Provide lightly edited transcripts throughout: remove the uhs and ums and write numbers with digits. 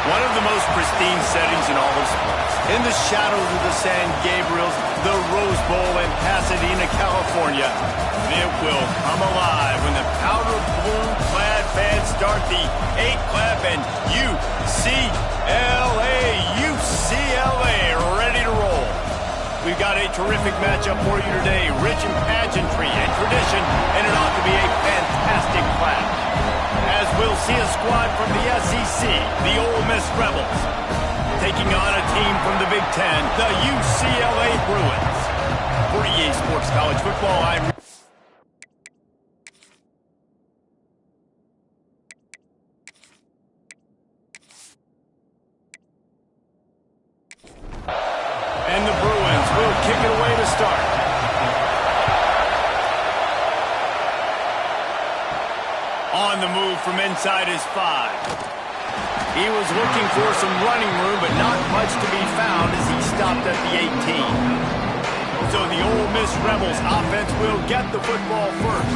One of the most pristine settings in all of sports. In the shadows of the San Gabriels, the Rose Bowl in Pasadena, California, it will come alive when the powder blue-clad fans start the 8-clap and UCLA ready to roll. We've got a terrific matchup for you today, rich in pageantry and tradition, and it ought to be a fantastic clash. As we'll see a squad from the SEC, the Ole Miss Rebels, taking on a team from the Big Ten, the UCLA Bruins. For EA Sports College Football, I'm and the Bruins will kick it away to start. On the move from inside his 5. He was looking for some running room, but not much to be found as he stopped at the 18. So the Ole Miss Rebels offense will get the football first.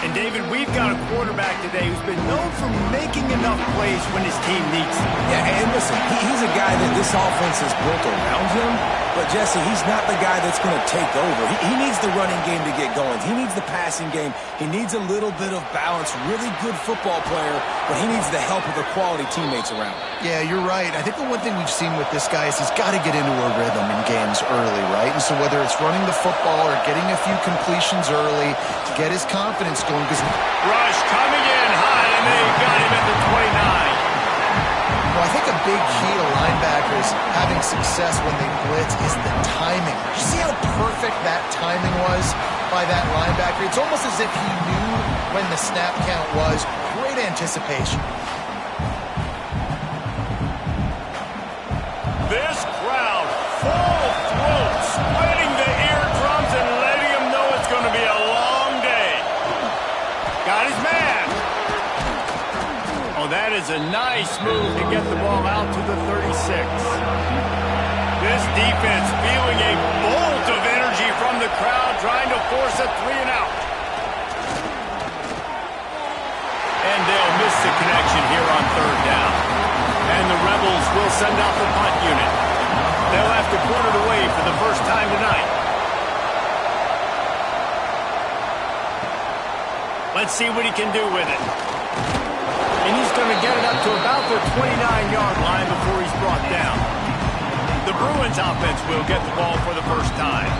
And David, we've got a quarterback today who's been known for making enough plays when his team needs them. Yeah, and listen, he's a guy that this offense is built around him. But, Jesse, he's not the guy that's going to take over. He needs the running game to get going. He needs the passing game. He needs a little bit of balance. Really good football player, but he needs the help of the quality teammates around him. Yeah, you're right. I think the one thing we've seen with this guy is he's got to get into a rhythm in games early, right? And so whether it's running the football or getting a few completions early to get his confidence going. Rush coming in high, and they got him at the 29. Well, I think a big key to linebackers having success when they blitz is the timing. You see how perfect that timing was by that linebacker? It's almost as if he knew when the snap count was. Great anticipation. This crowd, full throat, splitting the eardrums and letting him know it's going to be a long day. Got his man. Oh, that is a nice move to get the ball out to the 36. This defense feeling a bolt of energy from the crowd, trying to force a 3-and-out. And they'll miss the connection here on 3rd down. And the Rebels will send out the punt unit. They'll have to punt it away for the first time tonight. Let's see what he can do with it. And he's going to get it up to about the 29-yard line before he's brought down. The Bruins offense will get the ball for the first time.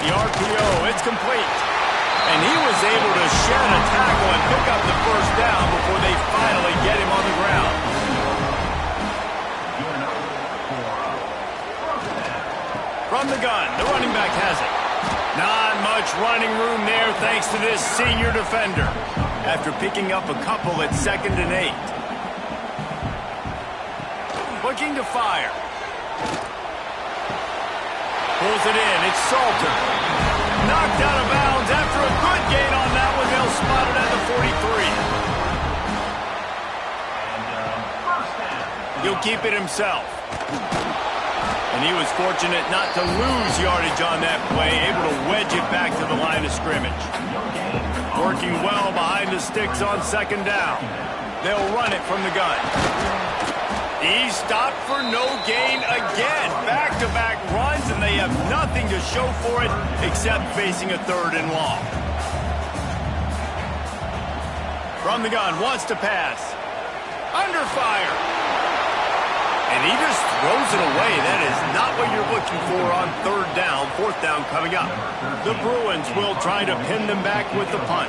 The RPO, it's complete. And he was able to shed a tackle and pick up the first down before they finally get him on the ground. From the gun, the running back has it. Not much running room there thanks to this senior defender. After picking up a couple at 2nd and 8. Looking to fire. Pulls it in, it's Salter. Knocked out of bounds after a good gain on that one. They'll spot it at the 43. He'll keep it himself. And he was fortunate not to lose yardage on that play, able to wedge it back to the line of scrimmage. Working well behind the sticks on 2nd down. They'll run it from the gun. He stopped for no gain again. Back-to-back runs, and they have nothing to show for it except facing a 3rd and long. From the gun, wants to pass. Under fire. And he just throws it away. That is not what you're looking for on 3rd down. 4th down coming up. The Bruins will try to pin them back with the punt.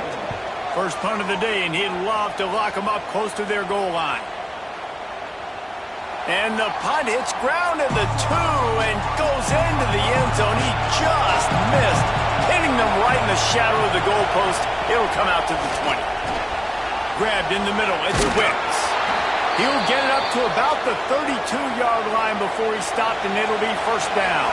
First punt of the day, and he'd love to lock them up close to their goal line. And the punt hits ground at the 2 and goes into the end zone. He just missed, hitting them right in the shadow of the goalpost. It'll come out to the 20. Grabbed in the middle. It's Wicks. He'll get it up to about the 32-yard line before he stopped, and it'll be 1st down.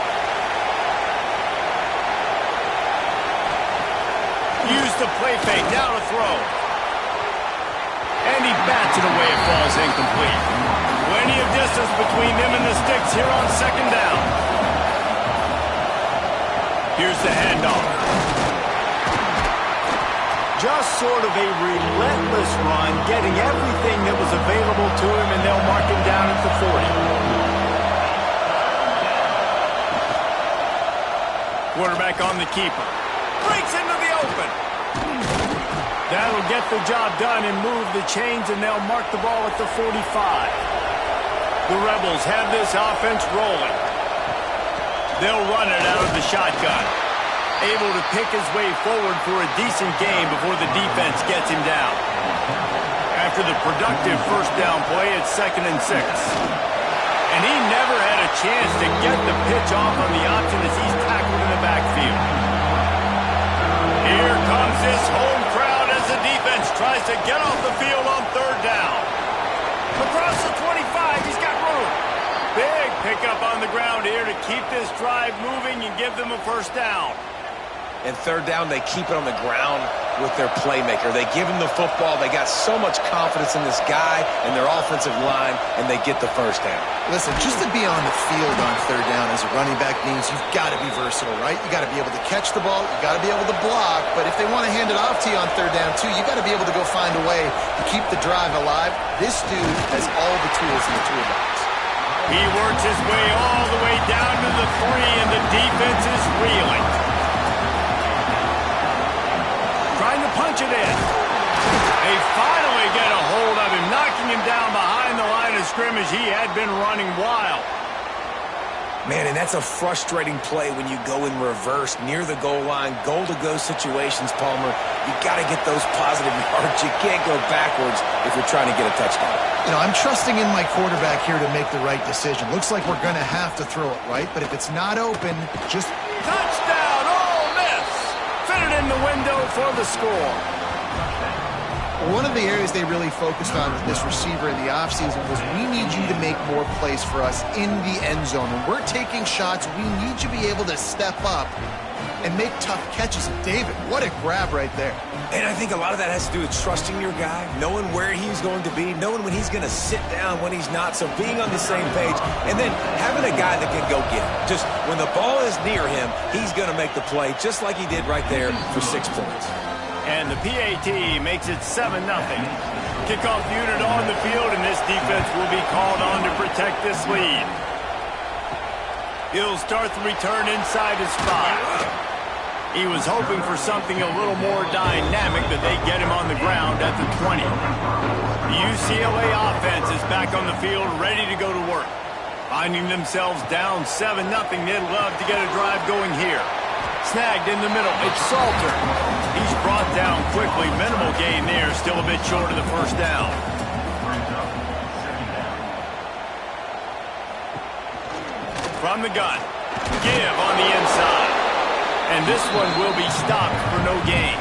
Use the play fake. Now to throw. And he bats it away. It falls incomplete. Plenty of distance distance between them and the sticks here on second down. Here's the handoff. Just sort of a relentless run, getting everything that was available to him, and they'll mark him down at the 40. Quarterback on the keeper. Breaks into the open. That'll get the job done and move the chains, and they'll mark the ball at the 45. The Rebels have this offense rolling. They'll run it out of the shotgun. Able to pick his way forward for a decent game before the defense gets him down. After the productive first down play, it's 2nd and 6. And he never had a chance to get the pitch off on the option as he's tackled in the backfield. Here comes this home crowd as the defense tries to get off the field on 3rd down. Across the 25, he's got room. Big pickup on the ground here to keep this drive moving and give them a first down. And 3rd down, they keep it on the ground with their playmaker. They give him the football. They got so much confidence in this guy and their offensive line, and they get the first down. Listen, just to be on the field on 3rd down as a running back means you've got to be versatile, right? You got to be able to catch the ball. You got to be able to block. But if they want to hand it off to you on 3rd down, too, you got to be able to go find a way to keep the drive alive. This dude has all the tools in the toolbox. He works his way all the way down to the 3, and the defense is reeling. Trying to punch it in. They finally get a hold of him, knocking him down behind the line of scrimmage. He had been running wild. Man, and that's a frustrating play when you go in reverse near the goal line, goal-to-go situations, Palmer. You got to get those positive yards. You can't go backwards if you're trying to get a touchdown. You know, I'm trusting in my quarterback here to make the right decision. Looks like we're going to have to throw it, right? But if it's not open, just... Touchdown, Ole Miss! Fit it in the window for the score. One of the areas they really focused on with this receiver in the offseason was we need you to make more plays for us in the end zone. When we're taking shots, we need you to be able to step up and make tough catches. David, what a grab right there. And I think a lot of that has to do with trusting your guy, knowing where he's going to be, knowing when he's going to sit down, when he's not, so being on the same page, and then having a guy that can go get it. Just when the ball is near him, he's going to make the play, just like he did right there for 6 points. And the PAT makes it 7-0. Kickoff unit on the field, and this defense will be called on to protect this lead. He'll start the return inside his 5. He was hoping for something a little more dynamic, but they get him on the ground at the 20. The UCLA offense is back on the field, ready to go to work. Finding themselves down 7-0, they'd love to get a drive going here. Snagged in the middle, it's Salter. He's brought down quickly. Minimal gain there, still a bit short of the first down. From the gun, give on the inside. And this one will be stopped for no gain.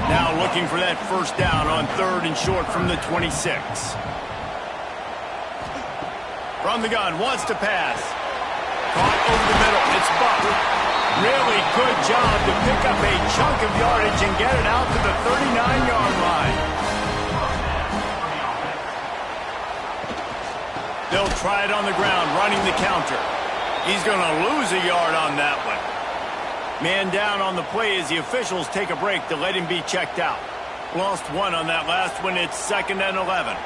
Now looking for that first down on 3rd and short from the 26. From the gun, wants to pass. Caught over the middle, it's Buck. Really good job to pick up a chunk of yardage and get it out to the 39-yard line. They'll try it on the ground, running the counter. He's going to lose a yard on that one. Man down on the play as the officials take a break to let him be checked out. Lost 1 on that last one. It's 2nd and 11.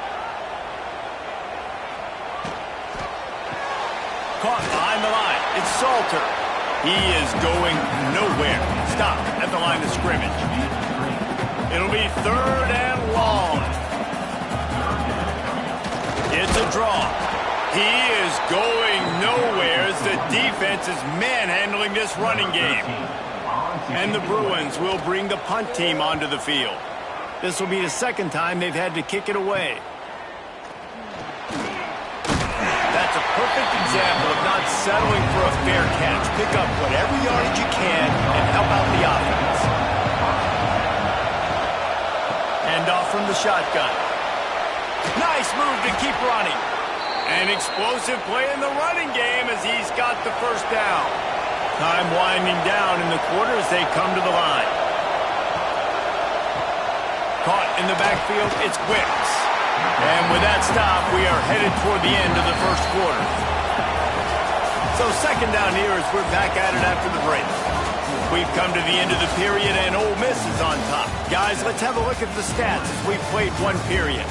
Caught behind the line. It's Salter. He is going nowhere. Stop at the line of scrimmage. It'll be 3rd and long. It's a draw. He is going nowhere as the defense is manhandling this running game. And the Bruins will bring the punt team onto the field. This will be the 2nd time they've had to kick it away. That's a perfect example of not settling for a fair catch. Pick up whatever yardage you can and help out the offense. Hand off from the shotgun. Nice move to keep running. An explosive play in the running game as he's got the first down. Time winding down in the quarter as they come to the line. Caught in the backfield, it's Wicks. And with that stop, we are headed toward the end of the first quarter. So second down here as we're back at it after the break. We've come to the end of the period, and Ole Miss is on top. Guys, let's have a look at the stats as we've played one period.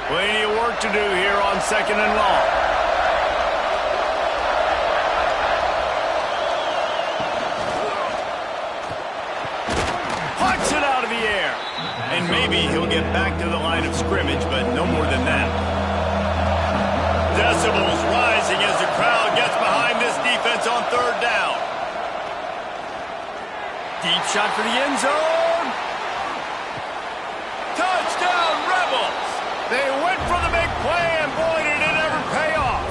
Plenty of work to do here on second and long. Puts it out of the air. And maybe he'll get back to the line of scrimmage, but no more than that. Decibels rising as the crowd gets behind this defense on third down. Deep shot for the end zone. Touchdown, Rebels! They went for the big play, and boy, did it ever pay off.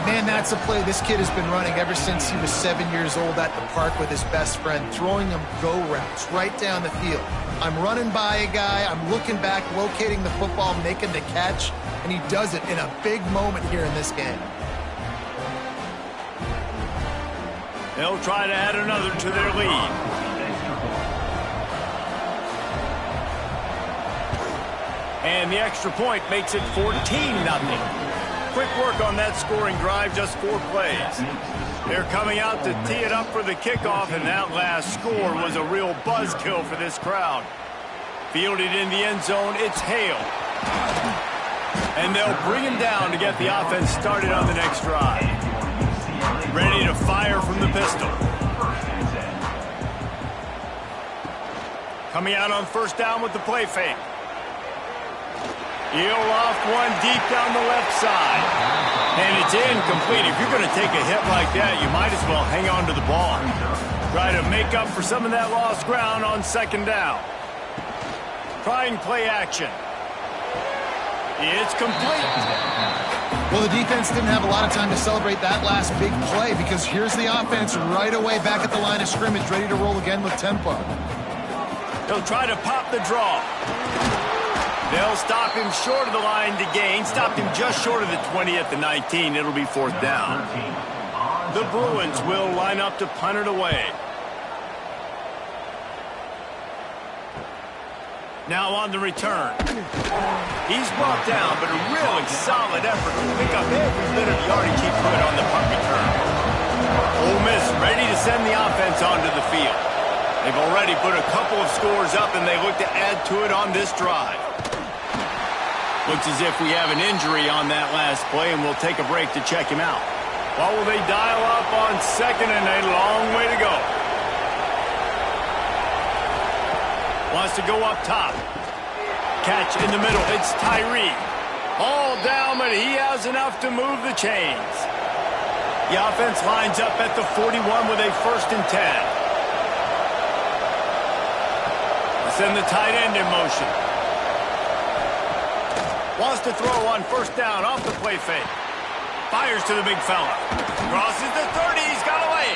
Man, that's a play this kid has been running ever since he was 7 years old at the park with his best friend, throwing him go routes right down the field. I'm running by a guy, I'm looking back, locating the football, making the catch, and he does it in a big moment here in this game. They'll try to add another to their lead. And the extra point makes it 14-0. Quick work on that scoring drive, just 4 plays. They're coming out to tee it up for the kickoff, and that last score was a real buzzkill for this crowd. Fielded in the end zone, it's Hale. And they'll bring him down to get the offense started on the next drive. Ready to fire from the pistol. Coming out on first down with the play fake. He'll loft one deep down the left side. And it's incomplete. If you're going to take a hit like that, you might as well hang on to the ball. Try to make up for some of that lost ground on second down. Trying play action. It's complete. Well, the defense didn't have a lot of time to celebrate that last big play because here's the offense right away back at the line of scrimmage, ready to roll again with tempo. He'll try to pop the draw. They'll stop him short of the line to gain. Stopped him just short of the 20 at the 19. It'll be fourth down. The Bruins will line up to punt it away. Now on the return. He's brought down, but a really solid effort to pick up every bit of yardage he put on the punt return. Ole Miss ready to send the offense onto the field. They've already put a couple of scores up, and they look to add to it on this drive. Looks as if we have an injury on that last play, and we'll take a break to check him out. What will they dial up on second, and a long way to go. Wants to go up top. Catch in the middle. It's Tyree. All down, but he has enough to move the chains. The offense lines up at the 41 with a 1st and 10. Send the tight end in motion. Wants to throw on first down off the play fake. Fires to the big fella. Crosses the 30. He's got away.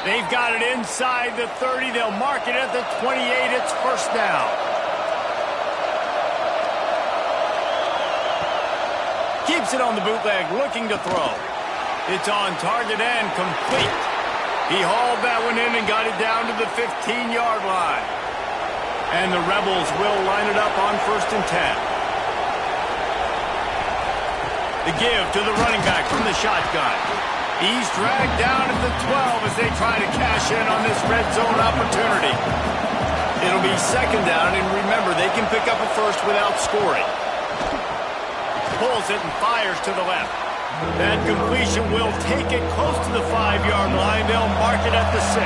They've got it inside the 30. They'll mark it at the 28. It's first down. Keeps it on the bootleg, looking to throw. It's on target and complete. He hauled that one in and got it down to the 15-yard line. And the Rebels will line it up on 1st and 10. The give to the running back from the shotgun. He's dragged down at the 12 as they try to cash in on this red zone opportunity. It'll be second down, and remember, they can pick up a first without scoring. Pulls it and fires to the left. That completion will take it close to the 5-yard line. They'll mark it at the 6.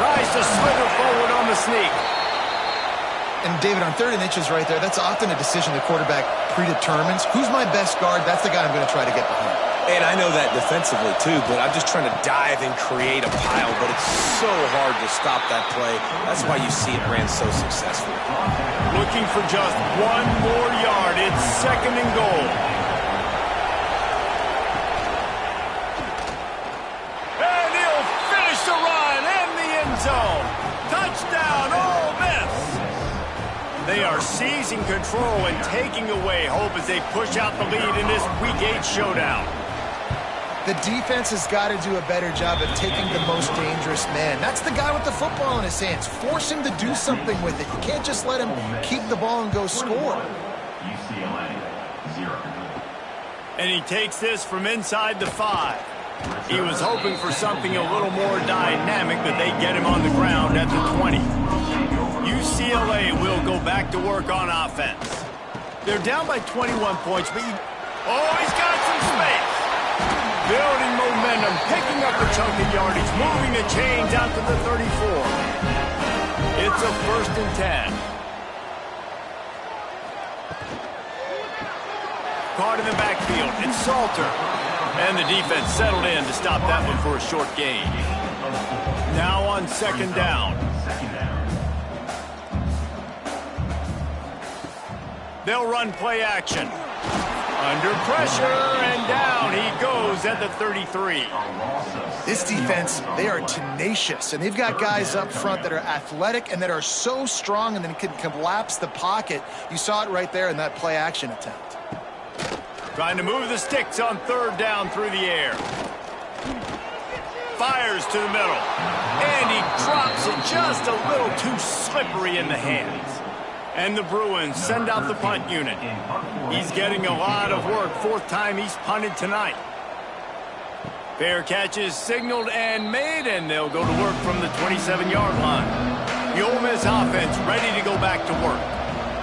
Tries to slither forward on the sneak. And David, on 3rd and inches right there, that's often a decision the quarterback predetermines. Who's my best guard? That's the guy I'm going to try to get behind. And I know that defensively, too, but I'm just trying to dive and create a pile, but it's so hard to stop that play. That's why you see it ran so successfully. Looking for just one more yard. It's 2nd and goal. And he'll finish the run in the end zone. Touchdown, Ole Miss. They are seizing control and taking away hope as they push out the lead in this Week 8 showdown. The defense has got to do a better job of taking the most dangerous man. That's the guy with the football in his hands. Force him to do something with it. You can't just let him keep the ball and go score. UCLA, 0. And he takes this from inside the 5. He was hoping for something a little more dynamic, but they get him on the ground at the 20. UCLA will go back to work on offense. They're down by 21 points, but oh, he's got some space. Building momentum, picking up a chunk of yardage, moving the chains out to the 34. It's a 1st and 10. Caught in the backfield. It's Salter. And the defense settled in to stop that one for a short gain. Now on 2nd down. They'll run play action. Under pressure, and down he goes at the 33. This defense, they are tenacious, and they've got guys up front that are athletic and that are so strong and then can collapse the pocket. You saw it right there in that play action attempt. Trying to move the sticks on 3rd down through the air. Fires to the middle. And he drops it just a little too slippery in the hands. And the Bruins send out the punt unit. He's getting a lot of work. 4th time he's punted tonight. Fair catch is signaled and made, and they'll go to work from the 27-yard line. The Ole Miss offense ready to go back to work.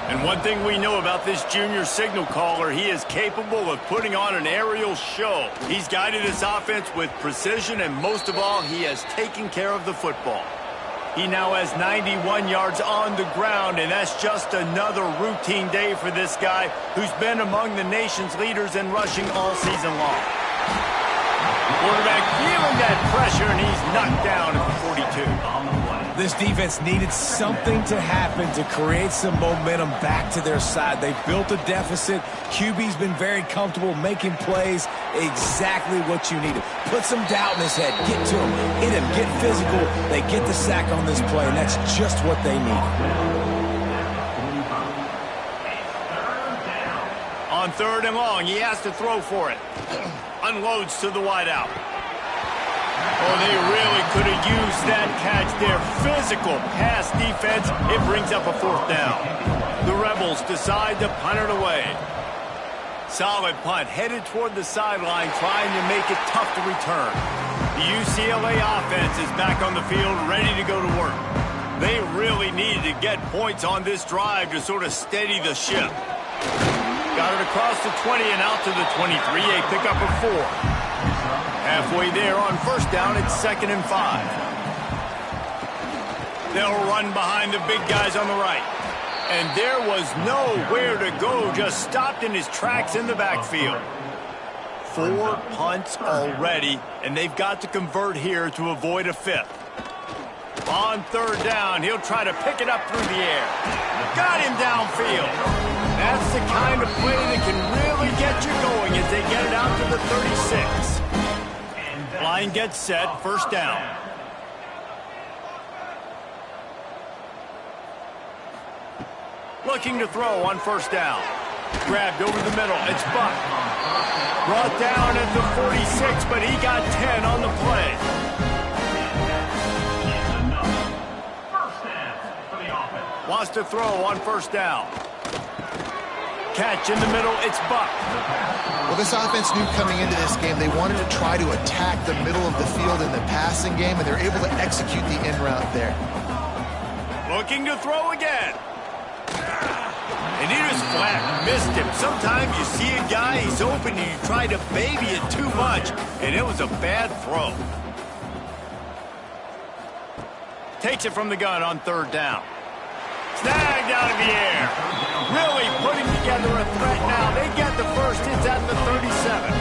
And one thing we know about this junior signal caller, he is capable of putting on an aerial show. He's guided this offense with precision, and most of all, he has taken care of the football. He now has 91 yards on the ground, and that's just another routine day for this guy who's been among the nation's leaders in rushing all season long. Quarterback feeling that pressure, and he's knocked down at the 42. This defense needed something to happen to create some momentum back to their side. They built a deficit. QB's been very comfortable making plays. Exactly what you needed. Put some doubt in his head. Get to him. Hit him. Get physical. They get the sack on this play, and that's just what they need. On 3rd and long, he has to throw for it. Unloads to the wideout. Oh, they really could have used that catch there. Physical pass defense. It brings up a 4th down. The Rebels decide to punt it away. Solid punt, headed toward the sideline, trying to make it tough to return. The UCLA offense is back on the field, ready to go to work. They really needed to get points on this drive to sort of steady the ship. Got it across the 20 and out to the 23. A pickup of 4. Halfway there on 1st down, it's 2nd and 5. They'll run behind the big guys on the right. And there was nowhere to go, just stopped in his tracks in the backfield. 4 punts already, and they've got to convert here to avoid a 5th. On 3rd down, he'll try to pick it up through the air. Got him downfield. That's the kind of play that can really get you going as they get it out to the 36. Line gets set, 1st down. Looking to throw on 1st down. Grabbed over the middle, it's Buck. Brought down at the 46, but he got 10 on the play. Wants to throw on 1st down. Catch in the middle, it's Buck. Well, this offense knew coming into this game they wanted to try to attack the middle of the field in the passing game, and they're able to execute the in route there. Looking to throw again. And he just flat missed him. Sometimes you see a guy, he's open, and you try to baby it too much, and it was a bad throw. Takes it from the gun on 3rd down. Snagged out of the air. Really putting together a threat now. They get the 1st. It's at the 37.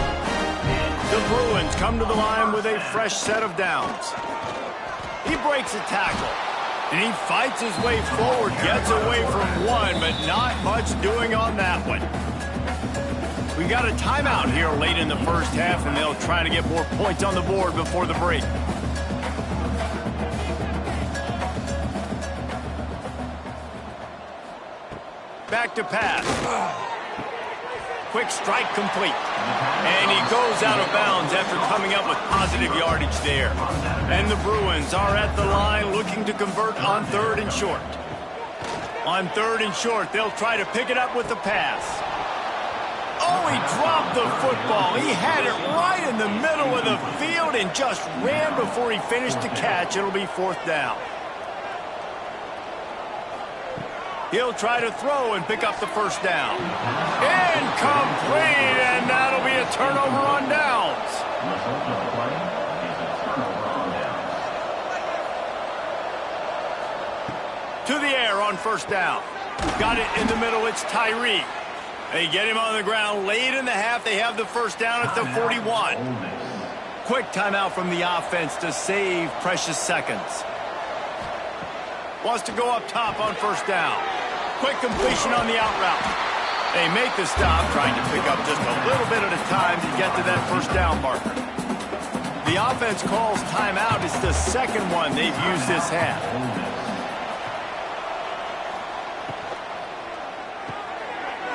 The Bruins come to the line with a fresh set of downs. He breaks a tackle. And he fights his way forward. Gets away from one, but not much doing on that one. We've got a timeout here late in the 1st half, and they'll try to get more points on the board before the break. Back to pass. Quick strike complete. And he goes out of bounds after coming up with positive yardage there. And the Bruins are at the line looking to convert on 3rd and short. On 3rd and short, they'll try to pick it up with the pass. Oh, he dropped the football. He had it right in the middle of the field and just ran before he finished the catch. It'll be 4th down. He'll try to throw and pick up the 1st down. Incomplete, and that'll be a turnover on downs. To the air on 1st down. Got it in the middle. It's Tyree. They get him on the ground late in the half. They have the 1st down at the 41. Quick timeout from the offense to save precious seconds. Wants to go up top on 1st down. Quick completion on the out route. They make the stop, trying to pick up just a little bit at a time to get to that 1st down marker. The offense calls timeout. It's the 2nd one they've used this half.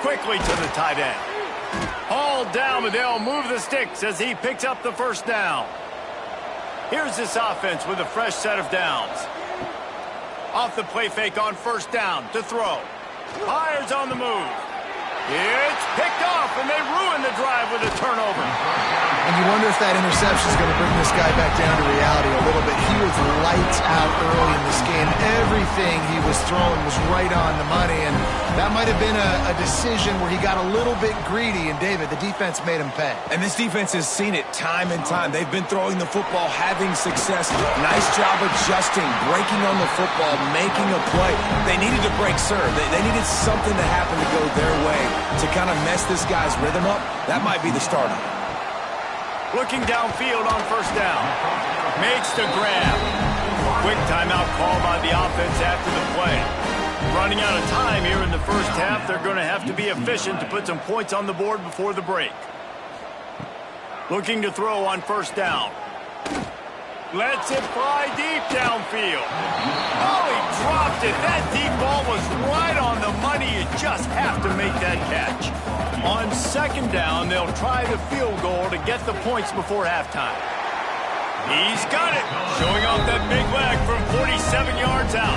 Quickly to the tight end. Hauled down, but they'll move the sticks as he picks up the 1st down. Here's this offense with a fresh set of downs. Off the play fake on 1st down to throw. Fires on the move. It's picked off, and they ruin the drive with a turnover. And you wonder if that interception is going to bring this guy back down to reality a little bit. He was lights out early in this game. Everything he was throwing was right on the money, and that might have been a decision where he got a little bit greedy, and David, the defense made him pay. And this defense has seen it time and time. They've been throwing the football, having success. Nice job adjusting, breaking on the football, making a play. They needed to break serve. They needed something to happen to go their way to kind of mess this guy's rhythm up. That might be the start of it. Looking downfield on 1st down. Makes the grab. Quick timeout call by the offense after the play. Running out of time here in the 1st half. They're going to have to be efficient to put some points on the board before the break. Looking to throw on 1st down. Lets it fly deep downfield. Oh, he dropped it. That deep ball was right on the money. You just have to make that catch. On 2nd down, they'll try the field goal to get the points before halftime. He's got it. Showing off that big leg from 47 yards out.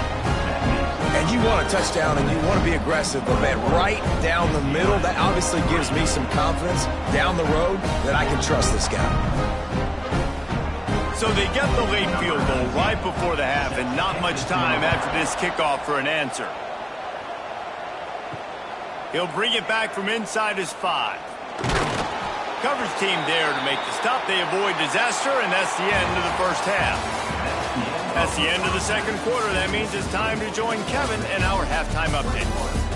And you want a touchdown and you want to be aggressive, but man, right down the middle, that obviously gives me some confidence down the road that I can trust this guy. So they get the late field goal right before the half and not much time after this kickoff for an answer. He'll bring it back from inside his 5. Coverage team there to make the stop. They avoid disaster, and that's the end of the 1st half. That's the end of the 2nd quarter. That means it's time to join Kevin and our halftime update.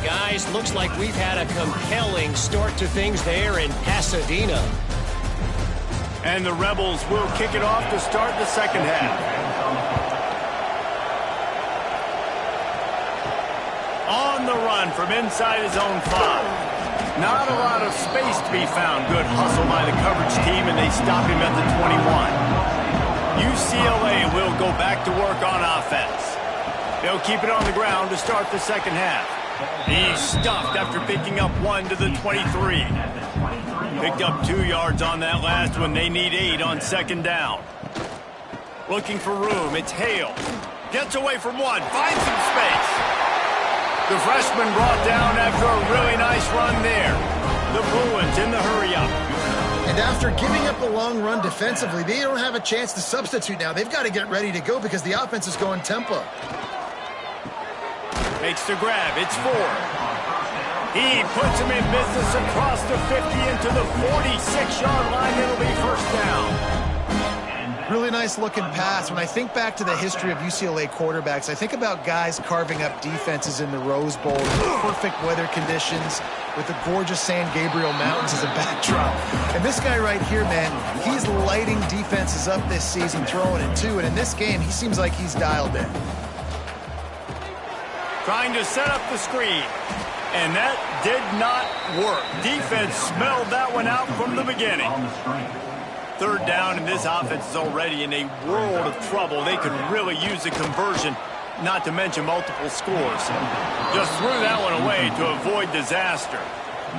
Guys, looks like we've had a compelling start to things there in Pasadena. And the Rebels will kick it off to start the 2nd half. On the run from inside his own 5. Not a lot of space to be found. Good hustle by the coverage team, and they stop him at the 21. UCLA will go back to work on offense. They'll keep it on the ground to start the 2nd half. He's stuffed after picking up 1 to the 23. Picked up 2 yards on that last one. They need 8 on 2nd down. Looking for room. It's Hale. Gets away from 1. Finds some space. The freshman brought down after a really nice run there. The Bruins in the hurry-up. And after giving up the long run defensively, they don't have a chance to substitute now. They've got to get ready to go because the offense is going tempo. Makes the grab. It's 4. He puts him in business across the 50 into the 46-yard line. It'll be 1st down. Really nice looking pass. When I think back to the history of UCLA quarterbacks, I think about guys carving up defenses in the Rose Bowl, perfect weather conditions with the gorgeous San Gabriel Mountains as a backdrop. And this guy right here, man, he's lighting defenses up this season, throwing it too. And in this game, he seems like he's dialed in. Trying to set up the screen. And that did not work. Defense smelled that one out from the beginning. 3rd down, and this offense is already in a world of trouble. They could really use a conversion, not to mention multiple scores. Just threw that one away to avoid disaster.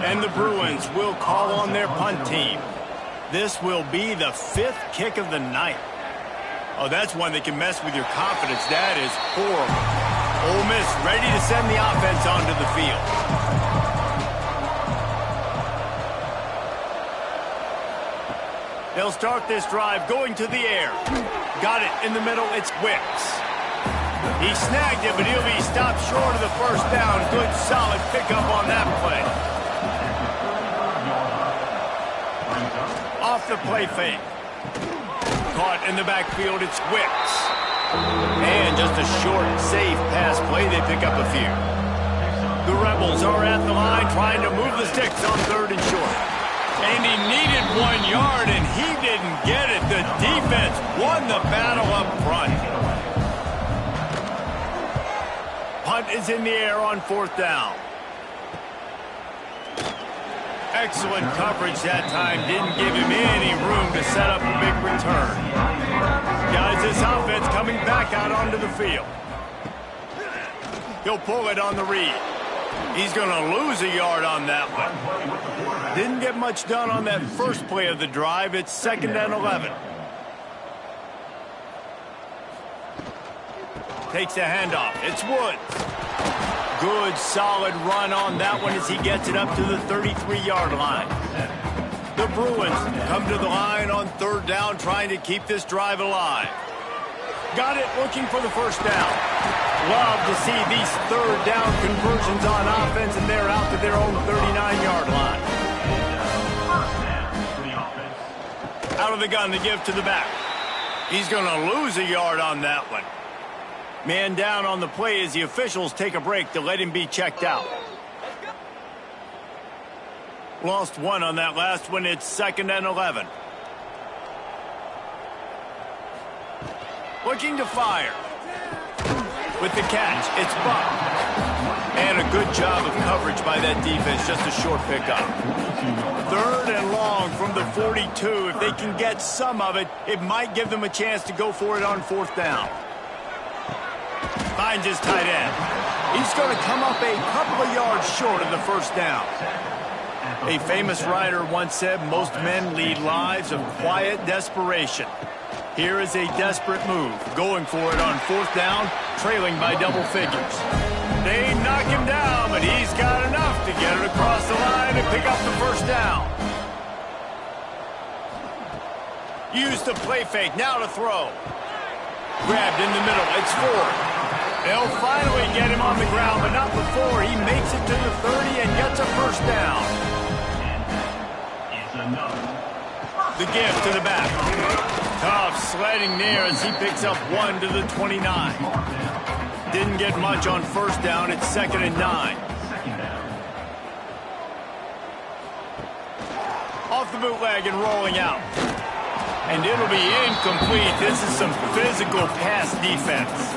And the Bruins will call on their punt team. This will be the 5th kick of the night. Oh, that's one that can mess with your confidence. That is horrible. Ole Miss ready to send the offense onto the field. They'll start this drive going to the air. Got it in the middle. It's Wicks. He snagged it, but he'll be stopped short of the first down. Good, solid pickup on that play. Off the play fake. Caught in the backfield. It's Wicks. And just a short, safe pass play. They pick up a few. The Rebels are at the line trying to move the sticks on 3rd and short. And he needed 1 yard, and he didn't get it. The defense won the battle up front. Punt is in the air on 4th down. Excellent coverage that time. Didn't give him any room to set up a big return. Guys, this offense coming back out onto the field. He'll pull it on the read. He's going to lose a yard on that one. Didn't get much done on that first play of the drive. It's 2nd and 11. Takes a handoff. It's Woods. Good, solid run on that one as he gets it up to the 33-yard line. The Bruins come to the line on 3rd down, trying to keep this drive alive. Got it, looking for the first down. Love to see these 3rd down conversions on offense, and they're out to their own 39-yard line. Out of the gun to give to the back. He's going to lose a yard on that one. Man down on the play as the officials take a break to let him be checked out. Lost 1 on that last one. It's 2nd and 11. Looking to fire. With the catch, it's Buck. And a good job of coverage by that defense. Just a short pickup. 3rd and long from the 42. If they can get some of it, it might give them a chance to go for it on 4th down. Finds his tight end. He's going to come up a couple of yards short of the first down. A famous writer once said, most men lead lives of quiet desperation. Here is a desperate move. Going for it on 4th down, trailing by double figures. They knock him down, but he's got enough to get it across the line and pick up the first down. Use the play fake, now to throw. Grabbed in the middle, it's Ford. They'll finally get him on the ground, but not before he makes it to the 30 and gets a first down. The give to the back. Tough sledding there as he picks up 1 to the 29. Didn't get much on first down. It's 2nd and 9. Off the bootleg and rolling out. And it'll be incomplete. This is some physical pass defense.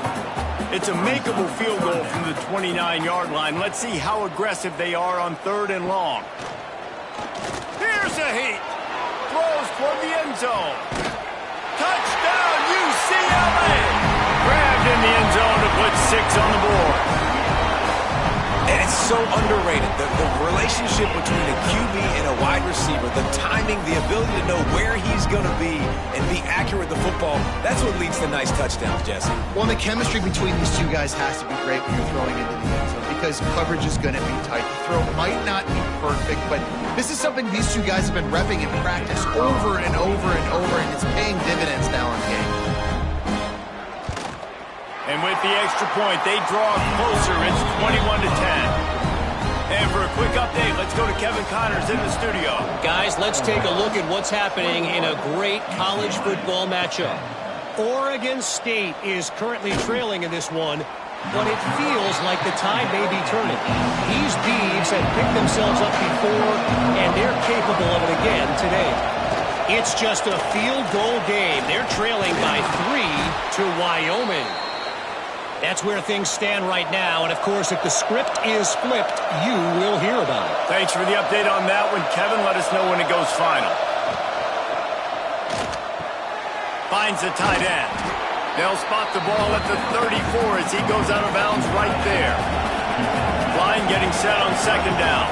It's a makeable field goal from the 29-yard line. Let's see how aggressive they are on 3rd and long. Here's a heat. Throws toward the end zone. Touchdown, UCLA! Grabbed in the end zone to put 6 on the board. And it's so underrated. The relationship between a QB and a wide receiver, the timing, the ability to know where he's going to be and be accurate with the football, that's what leads to nice touchdowns, Jesse. Well, the chemistry between these two guys has to be great when you're throwing into the end zone because coverage is going to be tight. The throw might not be perfect, but this is something these two guys have been repping in practice over and over and over, and it's paying dividends now in game. And with the extra point, they draw closer. It's 21 to 10. And for a quick update, let's go to Kevin Connors in the studio. Guys, let's take a look at what's happening in a great college football matchup. Oregon State is currently trailing in this one, but it feels like the tide may be turning. These Beavs have picked themselves up before, and they're capable of it again today. It's just a field goal game. They're trailing by 3 to Wyoming. That's where things stand right now, and of course, if the script is flipped, you will hear about it. Thanks for the update on that one, Kevin. Let us know when it goes final. Finds the tight end. They'll spot the ball at the 34 as he goes out of bounds right there. Line getting set on 2nd down.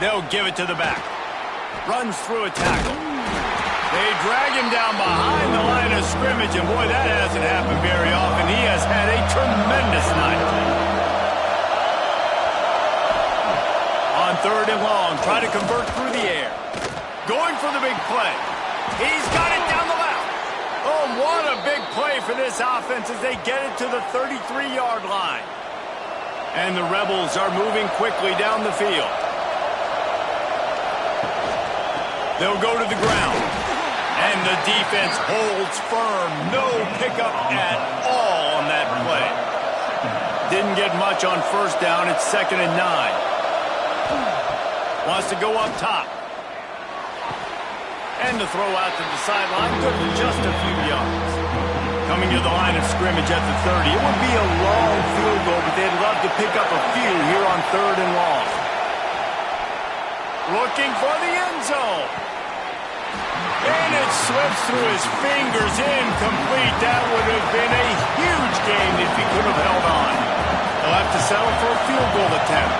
They'll give it to the back. Runs through a tackle. They drag him down behind the line of scrimmage, and boy, that hasn't happened very often. He has had a tremendous night. On 3rd and long, try to convert through the air. Going for the big play. He's got it down the left. Oh, what a big play for this offense as they get it to the 33-yard line. And the Rebels are moving quickly down the field. They'll go to the ground. And the defense holds firm. No pickup at all on that play. Didn't get much on 1st down. It's 2nd and 9. Wants to go up top. And the throw out to the sideline. Good for just a few yards. Coming to the line of scrimmage at the 30. It would be a long field goal, but they'd love to pick up a few here on 3rd and long. Looking for the end zone. And it slips through his fingers. Incomplete. That would have been a huge gain if he could have held on. They'll have to settle for a field goal attempt.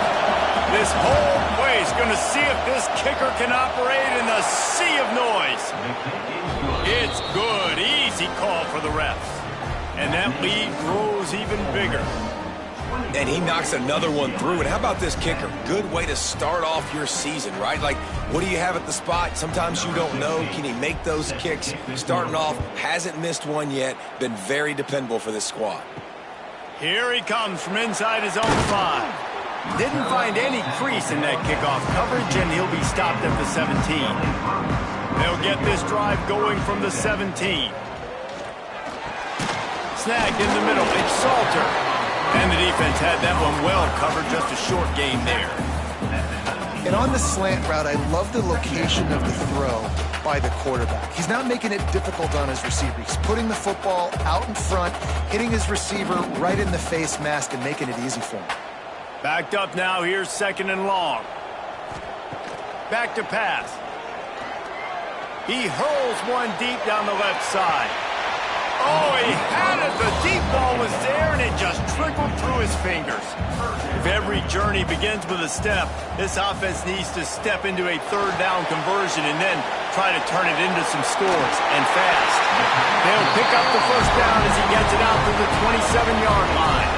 This whole play is going to see if this kicker can operate in the sea of noise. It's good. Easy call for the refs. And that lead grows even bigger. And he knocks another one through. And how about this kicker? Good way to start off your season, right? Like, what do you have at the spot? Sometimes you don't know. Can he make those kicks? Starting off, hasn't missed one yet. Been very dependable for this squad. Here he comes from inside his own 5. Didn't find any crease in that kickoff coverage, and he'll be stopped at the 17. They'll get this drive going from the 17. Snagged in the middle. It's Salter. And the defense had that one well covered, just a short gain there. And on the slant route, I love the location of the throw by the quarterback. He's not making it difficult on his receiver. He's putting the football out in front, hitting his receiver right in the face mask and making it easy for him. Backed up now. Here's 2nd and long. Back to pass. He hurls one deep down the left side. Oh, he had it. The deep ball was there, and it just trickled through his fingers. If every journey begins with a step, this offense needs to step into a 3rd down conversion and then try to turn it into some scores, and fast. They'll pick up the 1st down as he gets it out to the 27-yard line.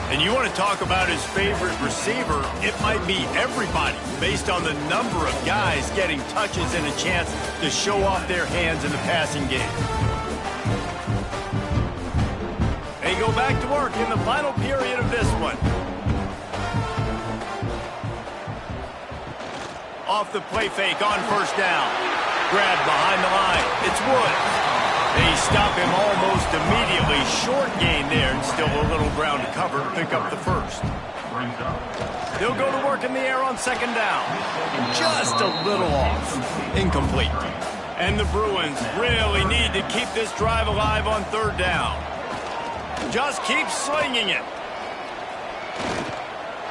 And you want to talk about his favorite receiver, it might be everybody based on the number of guys getting touches and a chance to show off their hands in the passing game. They go back to work in the final period of this one. Off the play fake on 1st down. Grabbed behind the line. It's Woods. They stop him almost immediately. Short gain there, and still a little ground to cover to pick up the 1st. They'll go to work in the air on 2nd down. Just a little off. Incomplete. And the Bruins really need to keep this drive alive on 3rd down. Just keep slinging it.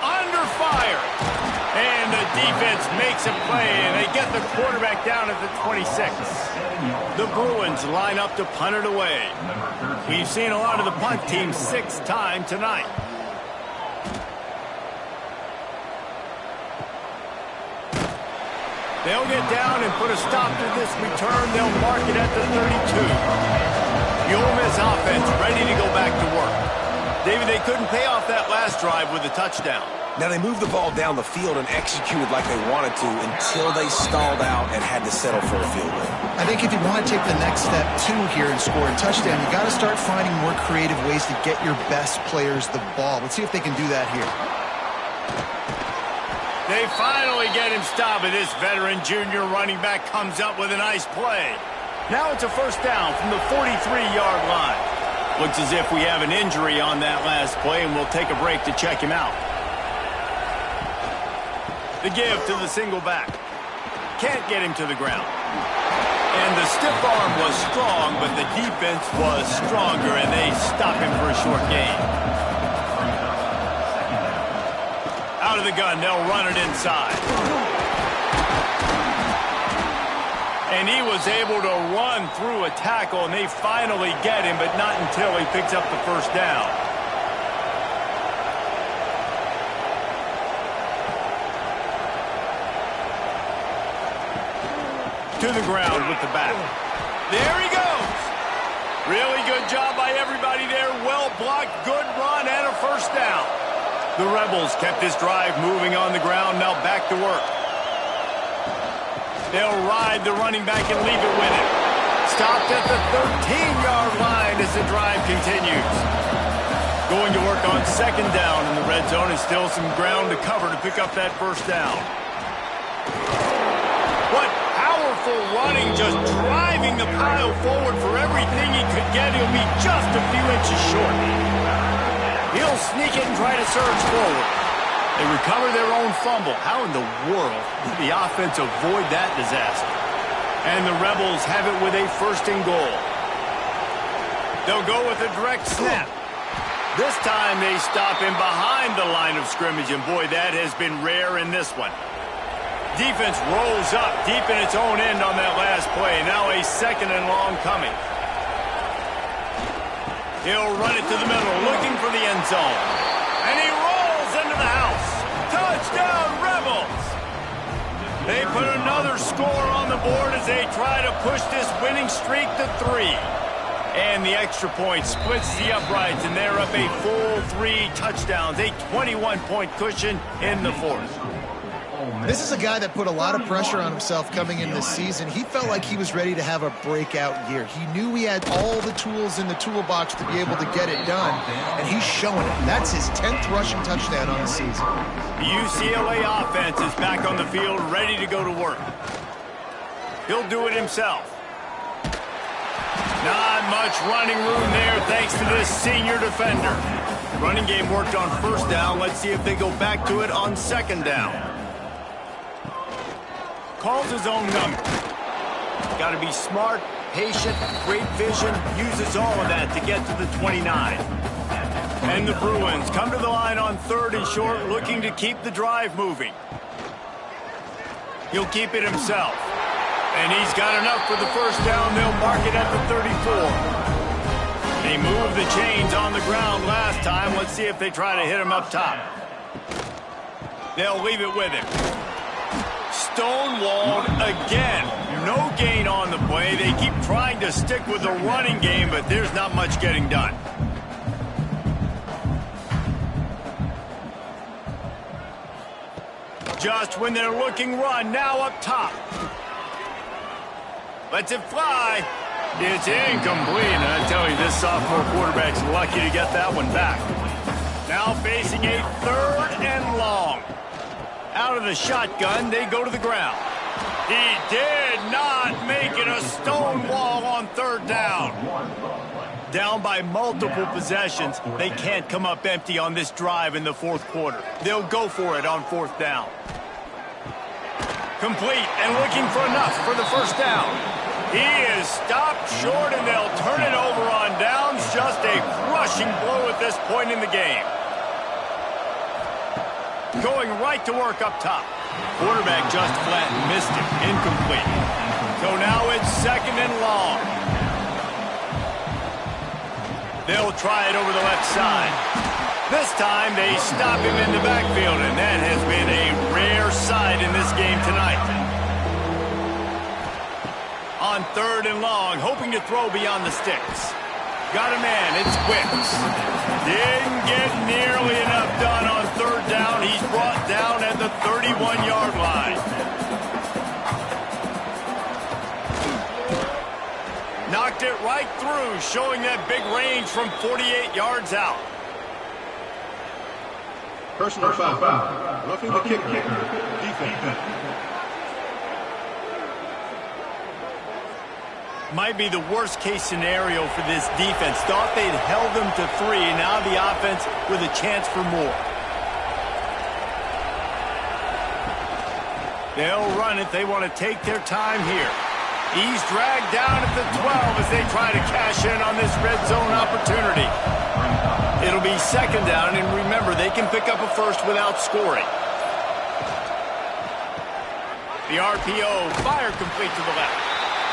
Under fire. And the defense makes a play, and they get the quarterback down at the 26. The Bruins line up to punt it away. We've seen a lot of the punt team 6th time tonight. They'll get down and put a stop to this return. They'll mark it at the 32. The Ole Miss offense ready to go back to work. David, they couldn't pay off that last drive with a touchdown. Now, they moved the ball down the field and executed like they wanted to until they stalled out and had to settle for a field goal. I think if you want to take the next step, too, here and score a touchdown, you got to start finding more creative ways to get your best players the ball. Let's see if they can do that here. They finally get him stopped, and this veteran junior running back comes up with a nice play. Now it's a 1st down from the 43-yard line. Looks as if we have an injury on that last play, and we'll take a break to check him out. The give to the single back. Can't get him to the ground. And the stiff arm was strong, but the defense was stronger, and they stop him for a short gain. Out of the gun, they'll run it inside. And he was able to run through a tackle, and they finally get him, but not until he picks up the first down. To the ground with the back. There he goes. Really good job by everybody there. Well blocked, good run, and a first down. The Rebels kept this drive moving on the ground. Now back to work. They'll ride the running back and leave it with him. Stopped at the 13-yard line as the drive continues. Going to work on second down in the red zone, and still some ground to cover to pick up that first down. What powerful running, just driving the pile forward for everything he could get. He'll be just a few inches short. He'll sneak it and try to surge forward. They recover their own fumble. How in the world did the offense avoid that disaster? And the Rebels have it with a first and goal. They'll go with a direct snap. This time they stop him behind the line of scrimmage, and boy, that has been rare in this one. Defense rolls up deep in its own end on that last play. Now a second and long coming. He'll run it to the middle, looking for the end zone. And he rolls into the house. Touchdown, Rebels! They put another score on the board as they try to push this winning streak to 3. And the extra point splits the uprights, and they're up a full 3 touchdowns, a 21-point cushion in the fourth. This is a guy that put a lot of pressure on himself coming in this season. He felt like he was ready to have a breakout year. He knew he had all the tools in the toolbox to be able to get it done, and he's showing it. That's his 10th rushing touchdown on the season. The UCLA offense is back on the field, ready to go to work. He'll do it himself. Not much running room there thanks to this senior defender. Running game worked on first down. Let's see if they go back to it on second down. Calls his own number. Got to be smart, patient, great vision, uses all of that to get to the 29. And the Bruins come to the line on third and short, looking to keep the drive moving. He'll keep it himself. And he's got enough for the first down. They'll mark it at the 34. They moved the chains on the ground last time. Let's see if they try to hit him up top. They'll leave it with him. Stonewalled again. No gain on the play. They keep trying to stick with the running game, but there's not much getting done. Just when they're looking run, now up top. Lets it fly. It's incomplete. And I tell you, this sophomore quarterback's lucky to get that one back. Now facing a third and long. Out of the shotgun, they go to the ground. He did not make it a stone wall on third down. Down by multiple possessions, they can't come up empty on this drive in the fourth quarter. They'll go for it on fourth down. Complete and looking for enough for the first down. He is stopped short, and they'll turn it over on downs. Just a crushing blow at this point in the game. Going right to work up top. Quarterback just flat missed it. Incomplete. So now it's second and long. They'll try it over the left side. This time they stop him in the backfield, and that has been a rare sight in this game tonight. On third and long, hoping to throw beyond the sticks. Got a man, it's Wicks. Didn't get nearly enough done on third down. He's brought down at the 31-yard line. Knocked it right through, showing that big range from 48 yards out. Personal foul. Roughing the kicker. Defense. Might be the worst-case scenario for this defense. Thought they'd held them to 3. Now the offense with a chance for more. They'll run it. They want to take their time here. He's dragged down at the 12 as they try to cash in on this red zone opportunity. It'll be second down, and remember, they can pick up a first without scoring. The RPO, fire complete to the left.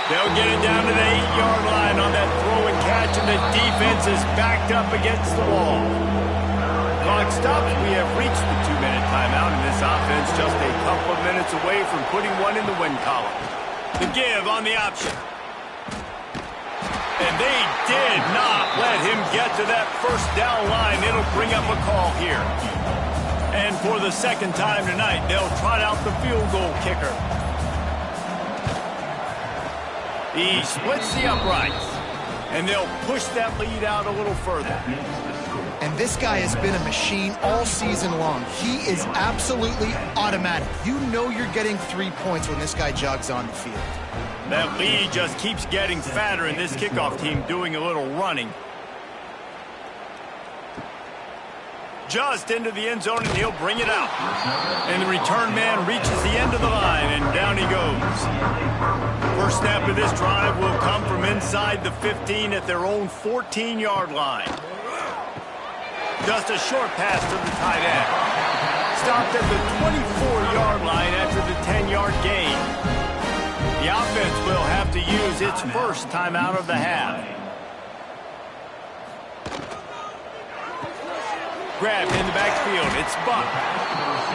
They'll get it down to the 8-yard line on that throw and catch, and the defense is backed up against the wall. Clock stops. We have reached the 2-minute timeout, and this offense just a couple of minutes away from putting one in the win column. The give on the option. And they did not let him get to that first down line. It'll bring up a call here. And for the second time tonight, they'll trot out the field goal kicker. He splits the uprights, and they'll push that lead out a little further. And this guy has been a machine all season long. He is absolutely automatic. You know you're getting 3 points when this guy jogs on the field. That lead just keeps getting fatter, and this kickoff team doing a little running. Just into the end zone, and he'll bring it out. And the return man reaches the end of the line, and down he goes. First snap of this drive will come from inside the 15 at their own 14-yard line. Just a short pass to the tight end. Stopped at the 24-yard line after the 10-yard gain. The offense will have to use its first timeout of the half. Grabbed in the backfield. It's Buck.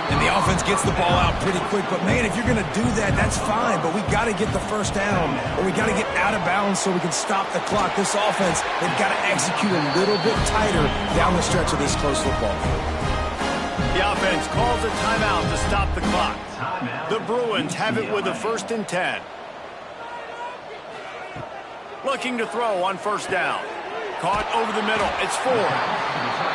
And the offense gets the ball out pretty quick. But, man, if you're going to do that, that's fine. But we got to get the first down, or we got to get out of bounds so we can stop the clock. This offense, they've got to execute a little bit tighter down the stretch of this close football game. The offense calls a timeout to stop the clock. The Bruins have it with a 1st and 10. Looking to throw on first down. Caught over the middle. It's Ford.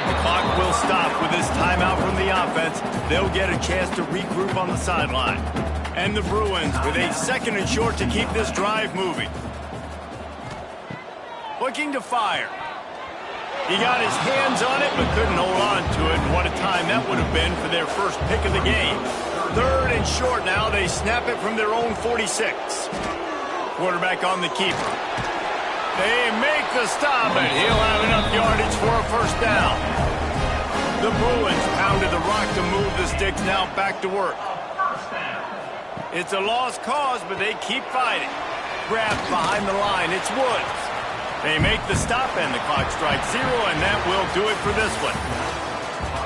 The clock will stop with this timeout from the offense. They'll get a chance to regroup on the sideline. And the Bruins with a 2nd and short to keep this drive moving. Looking to fire. He got his hands on it but couldn't hold on to it. And what a time that would have been for their first pick of the game. 3rd and short now. They snap it from their own 46. Quarterback on the keeper. They make the stop, and he'll have enough yardage for a first down. The Bruins pounded the rock to move the sticks, now back to work. It's a lost cause, but they keep fighting. Grabbed behind the line, it's Woods. They make the stop, and the clock strikes 0, and that will do it for this one.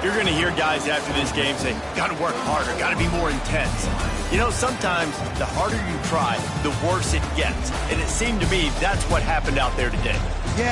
You're going to hear guys after this game say, got to work harder, got to be more intense. You know, sometimes the harder you try, the worse it gets. And it seemed to me that's what happened out there today.